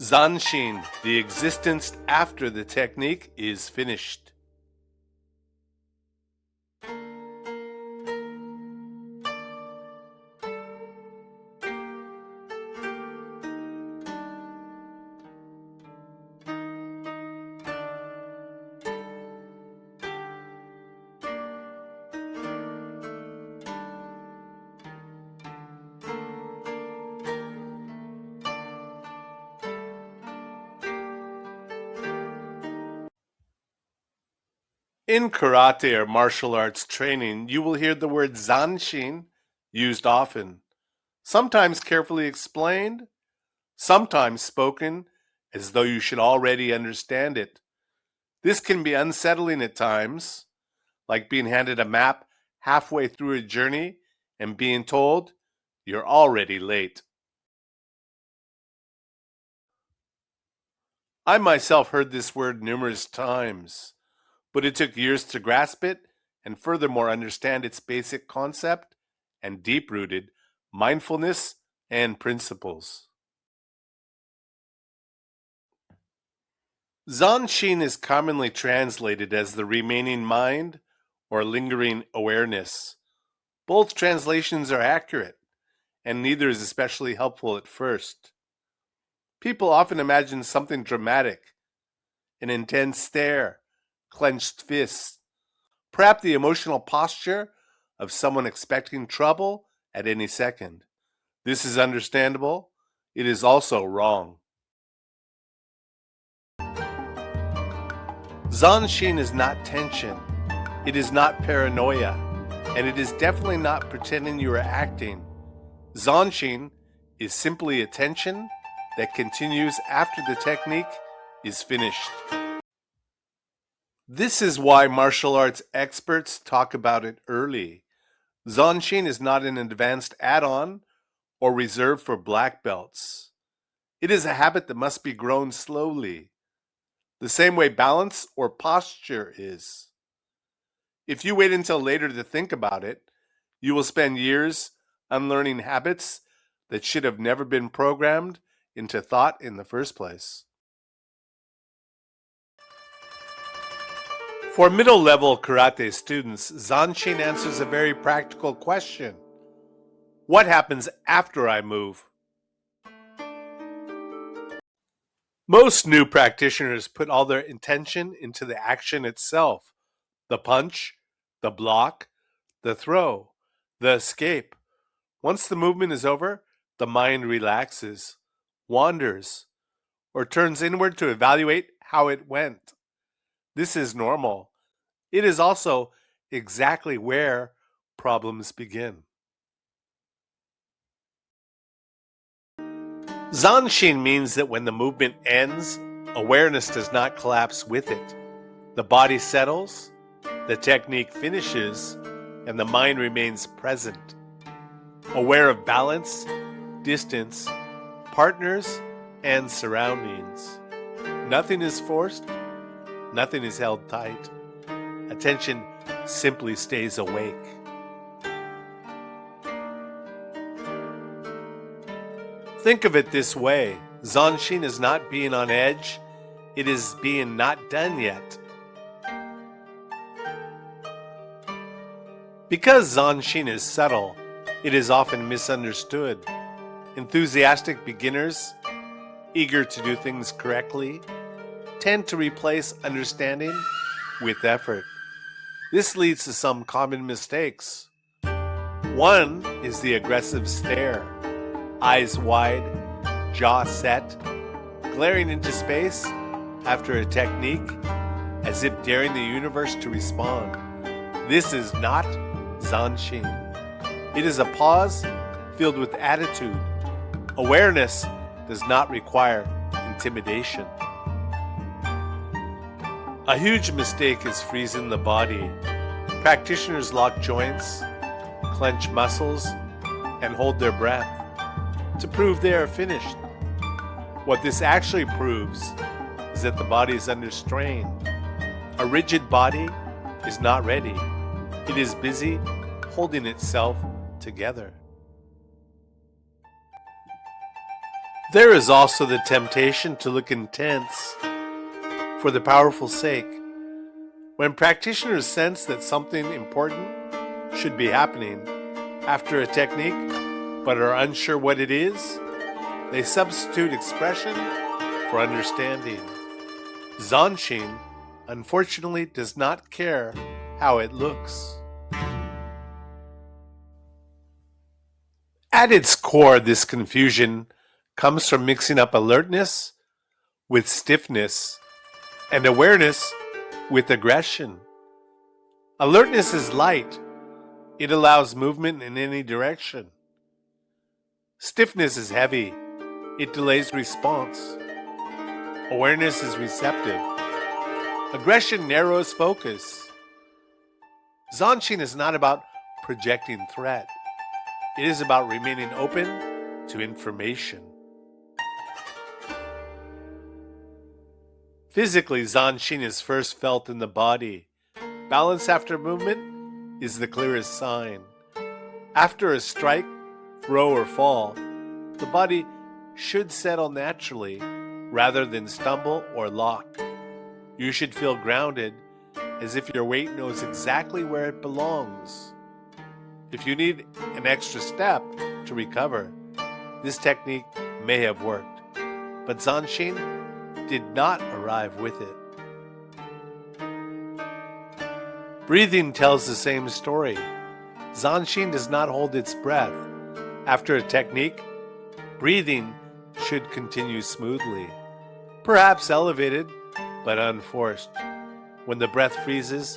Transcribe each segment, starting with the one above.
Zanshin, the existence after the technique is finished. In karate or martial arts training, you will hear the word Zanshin used often, sometimes carefully explained, sometimes spoken as though you should already understand it. This can be unsettling at times, like being handed a map halfway through a journey and being told you're already late. I myself heard this word numerous times, but it took years to grasp it and furthermore understand its basic concept and deep-rooted mindfulness and principles. Zanshin is commonly translated as the remaining mind or lingering awareness. Both translations are accurate, and neither is especially helpful at first. People often imagine something dramatic, an intense stare, clenched fists, perhaps the emotional posture of someone expecting trouble at any second. This is understandable. It is also wrong. Zanshin is not tension. It is not paranoia. And it is definitely not pretending you are acting. Zanshin is simply attention that continues after the technique is finished. This is why martial arts experts talk about it early. Zanshin is not an advanced add-on or reserved for black belts. It is a habit that must be grown slowly, the same way balance or posture is. If you wait until later to think about it, you will spend years unlearning habits that should have never been programmed into thought in the first place. For middle-level karate students, Zanshin answers a very practical question. What happens after I move? Most new practitioners put all their intention into the action itself. The punch, the block, the throw, the escape. Once the movement is over, the mind relaxes, wanders, or turns inward to evaluate how it went. This is normal. It is also exactly where problems begin. Zanshin means that when the movement ends, awareness does not collapse with it. The body settles, the technique finishes, and the mind remains present, aware of balance, distance, partners, and surroundings. Nothing is forced, nothing is held tight. Attention simply stays awake. Think of it this way. Zanshin is not being on edge, it is being not done yet. Because Zanshin is subtle, it is often misunderstood. Enthusiastic beginners, eager to do things correctly, tend to replace understanding with effort. This leads to some common mistakes. One is the aggressive stare, eyes wide, jaw set, glaring into space after a technique as if daring the universe to respond. This is not Zanshin. It is a pause filled with attitude. Awareness does not require intimidation. A huge mistake is freezing the body. Practitioners lock joints, clench muscles, and hold their breath to prove they are finished. What this actually proves is that the body is under strain. A rigid body is not ready. It is busy holding itself together. There is also the temptation to look intense for the powerful sake. When practitioners sense that something important should be happening after a technique but are unsure what it is, they substitute expression for understanding. Zanshin, unfortunately, does not care how it looks. At its core, this confusion comes from mixing up alertness with stiffness and awareness with aggression. Alertness is light. It allows movement in any direction. Stiffness is heavy. It delays response. Awareness is receptive. Aggression narrows focus. Zanshin is not about projecting threat. It is about remaining open to information. Physically, Zanshin is first felt in the body. Balance after movement is the clearest sign. After a strike, throw, or fall, the body should settle naturally rather than stumble or lock. You should feel grounded, as if your weight knows exactly where it belongs. If you need an extra step to recover, this technique may have worked, but Zanshin did not arrive with it. Breathing tells the same story. Zanshin does not hold its breath. After a technique, breathing should continue smoothly, perhaps elevated, but unforced. When the breath freezes,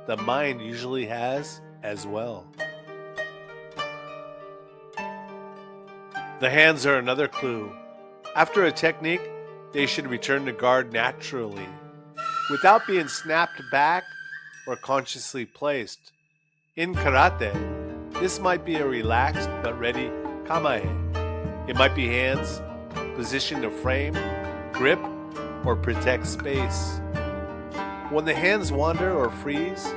the mind usually has as well. The hands are another clue. After a technique, they should return to guard naturally, without being snapped back or consciously placed. In karate, this might be a relaxed but ready kamae. It might be hands positioned to frame, grip, or protect space. When the hands wander or freeze,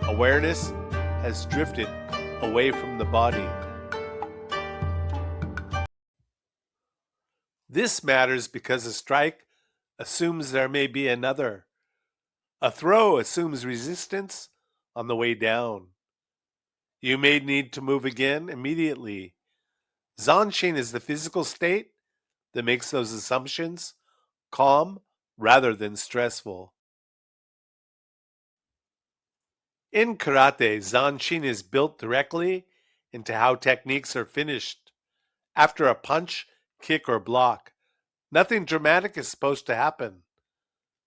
awareness has drifted away from the body. This matters because a strike assumes there may be another. A throw assumes resistance on the way down. You may need to move again immediately. Zanshin is the physical state that makes those assumptions calm rather than stressful. In karate, Zanshin is built directly into how techniques are finished. After a punch, kick, or block, nothing dramatic is supposed to happen.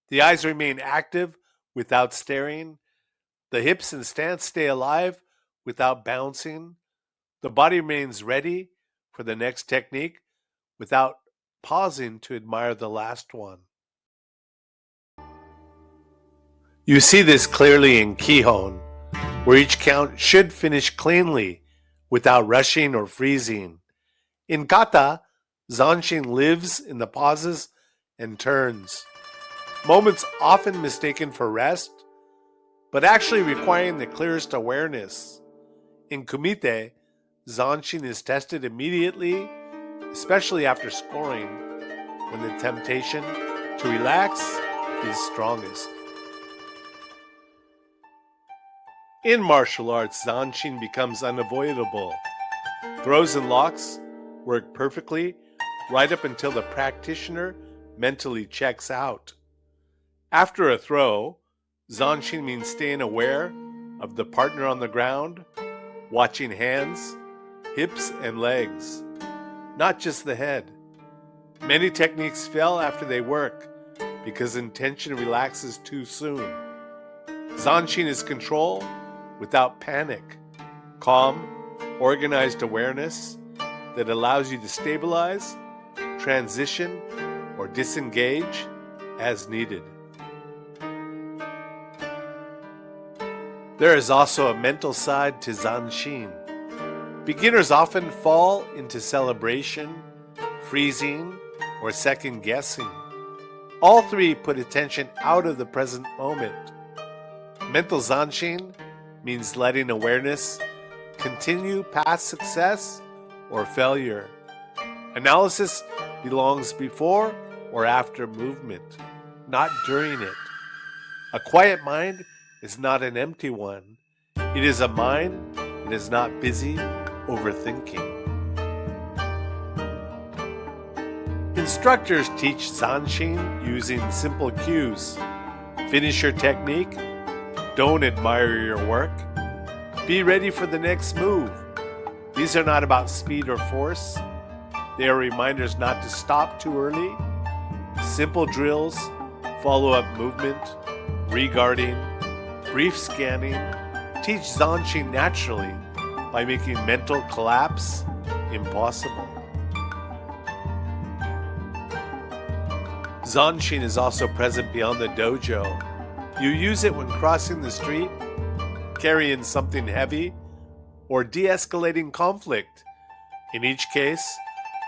The eyes remain active without staring. The hips and stance stay alive without bouncing. The body remains ready for the next technique without pausing to admire the last one. You see this clearly in Kihon, where each count should finish cleanly without rushing or freezing. In kata, Zanshin lives in the pauses and turns, moments often mistaken for rest, but actually requiring the clearest awareness. In kumite, Zanshin is tested immediately, especially after scoring, when the temptation to relax is strongest. In martial arts, Zanshin becomes unavoidable. Throws and locks work perfectly right up until the practitioner mentally checks out. After a throw, Zanshin means staying aware of the partner on the ground, watching hands, hips, and legs, not just the head. Many techniques fail after they work because intention relaxes too soon. Zanshin is control without panic, calm, organized awareness that allows you to stabilize, transition, or disengage as needed. There is also a mental side to Zanshin. Beginners often fall into celebration, freezing, or second guessing. All three put attention out of the present moment. Mental Zanshin means letting awareness continue past success or failure. Analysis belongs before or after movement, not during it. A quiet mind is not an empty one. It is a mind that is not busy overthinking. Instructors teach Zanshin using simple cues. Finish your technique. Don't admire your work. Be ready for the next move. These are not about speed or force. They are reminders not to stop too early. Simple drills, follow-up movement, regarding, brief scanning, teach Zanshin naturally by making mental collapse impossible. Zanshin is also present beyond the dojo. You use it when crossing the street, carrying something heavy, or de-escalating conflict. In each case,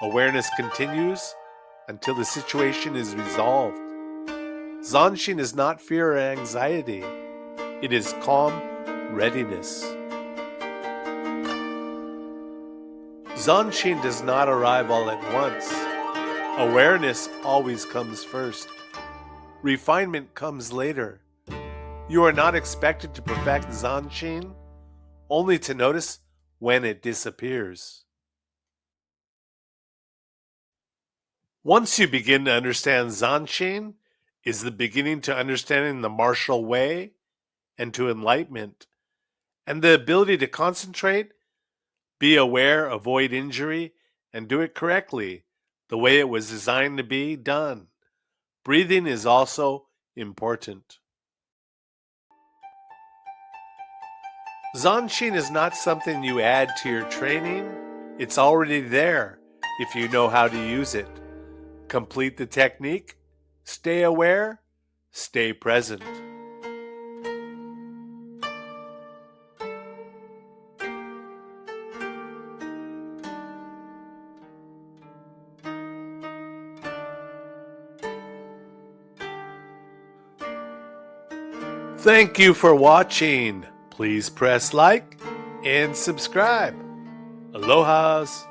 awareness continues until the situation is resolved. Zanshin is not fear or anxiety. It is calm readiness. Zanshin does not arrive all at once. Awareness always comes first. Refinement comes later. You are not expected to perfect Zanshin, only to notice when it disappears. Once you begin to understand Zanshin, is the beginning to understanding the martial way and to enlightenment, and the ability to concentrate, be aware, avoid injury, and do it correctly, the way it was designed to be done. Breathing is also important. Zanshin is not something you add to your training. It's already there if you know how to use it. Complete the technique, stay aware, stay present. Thank you for watching. Please press like and subscribe. Alohas.